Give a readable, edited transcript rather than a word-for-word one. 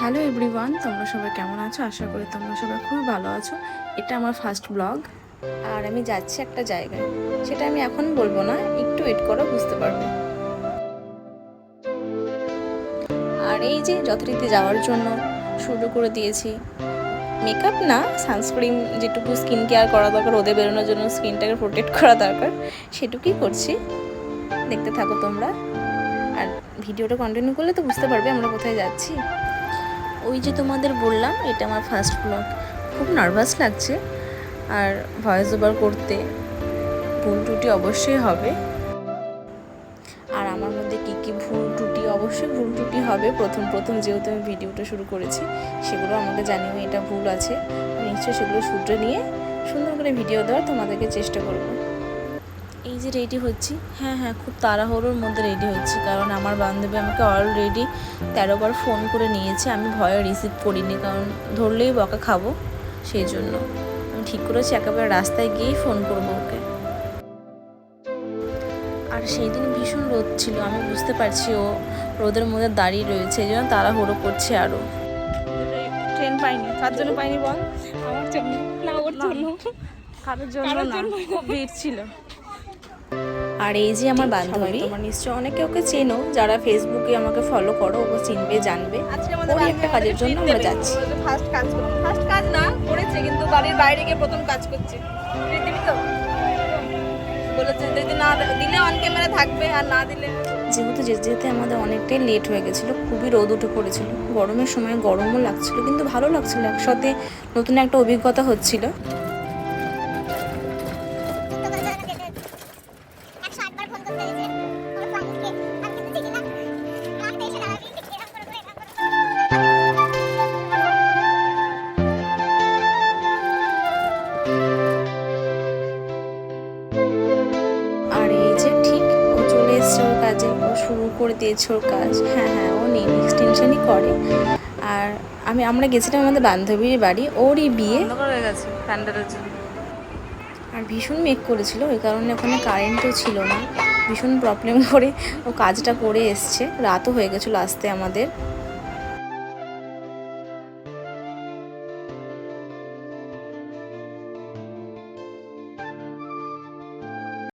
Hello everyone, তোমরা সবাই কেমন আছো? আশা করি তোমরা সবাই খুব ভালো আছো। এটা আমার ফার্স্ট ব্লগ আর আমি যাচ্ছি একটা জায়গায়, সেটা আমি এখন বলবো না, একটু ওয়েট করো, বুঝতে পারবে। আর এই যে যথারীতি যাওয়ার জন্য শুরু করে দিয়েছি। মেকআপ না, সানস্ক্রিন, যেটুকু স্কিন কেয়ার করা দরকার, রোদে বেরোনোর জন্য স্কিনটাকে প্রোটেক্ট করা দরকার, সেটুকুই করছি। দেখতে থাকো তোমরা, আর ভিডিওটা কন্টিনিউ করলে তো বুঝতে পারবে আমরা কোথায় যাচ্ছি। ওই যে তোমাদের বললাম, এটা আমার ফার্স্ট ব্লগ, খুব নার্ভাস লাগছে। আর ভয়েস ওভার করতে ভুল ত্রুটি অবশ্যই হবে। আর আমার মধ্যে কী কী ভুল ত্রুটি, অবশ্যই ভুল ত্রুটি হবে। প্রথম যেহেতু আমি ভিডিওটা শুরু করেছি, সেগুলো আমাকে জানিও এটা ভুল আছে। নিশ্চয়ই সেগুলো শুধরে নিয়ে সুন্দর করে ভিডিও দেওয়ার তোমাদেরকে চেষ্টা করব। এই যে রেডি হচ্ছি, হ্যাঁ, খুব তাড়াহুড়োর মধ্যে রেডি হচ্ছি, কারণ আমার বান্ধবী আমাকে অলরেডি 13 বার ফোন করে নিয়েছে। আমি ভয়ে রিসিভ করিনি, কারণ ধরলেই বকা খাবো, সেই জন্য আমি ঠিক করেছি একেবারে রাস্তায় গিয়েই ফোন করবো ওকে। আর সেই দিন ভীষণ রোদ ছিল, আমি বুঝতে পারছি ও রোদের মধ্যে দাঁড়িয়ে রয়েছে, এই জন্য তাড়াহুড়ো করছে। আরও ট্রেন পাইনি, কার জন্য পাইনি বল? আমার জন্য না, ওর জন্য, কারোর জন্য না, খুব ভিড় ছিল। আর এই যে আমার বান্ধবী, তোমার নিশ্চয় অনেকে ওকে চেনো, যারা ফেসবুকে আমাকে ফলো করো, ওকে চিনবে জানবে। ওরই একটা কাজের জন্য আমরা যাচ্ছি। ফার্স্ট কাজ না করেছে, কিন্তু বাড়ির বাইরে গিয়ে প্রথম কাজ করছে। দিবি তো বলেছে, যদি না দিলে অন ক্যামেরা থাকবে, আর না দিলে। যেহেতু যেতে আমাদের অনেকটাই লেট হয়ে গেছিলো, খুবই রোদ উঠে পড়েছিল, গরমের সময় গরমও লাগছিল, কিন্তু ভালো লাগছিল, একসাথে নতুন একটা অভিজ্ঞতা হচ্ছিল। আর এই যে ঠিক ও চলে এসছে ওর কাজে, ও শুরু করে দিয়েছে ওর কাজ। হ্যাঁ, ও নেল এক্সটেনশনই করে। আর আমরা গেছিলাম আমাদের বান্ধবীর বাড়ি, ওরই বিয়ে। আর ভীষণ মেঘ করেছিল, ওই কারণে ওখানে কারেন্টও ছিল না, ভীষণ প্রবলেম করে ও কাজটা করে এসছে। রাতও হয়ে গেছিলো আসতে আমাদের।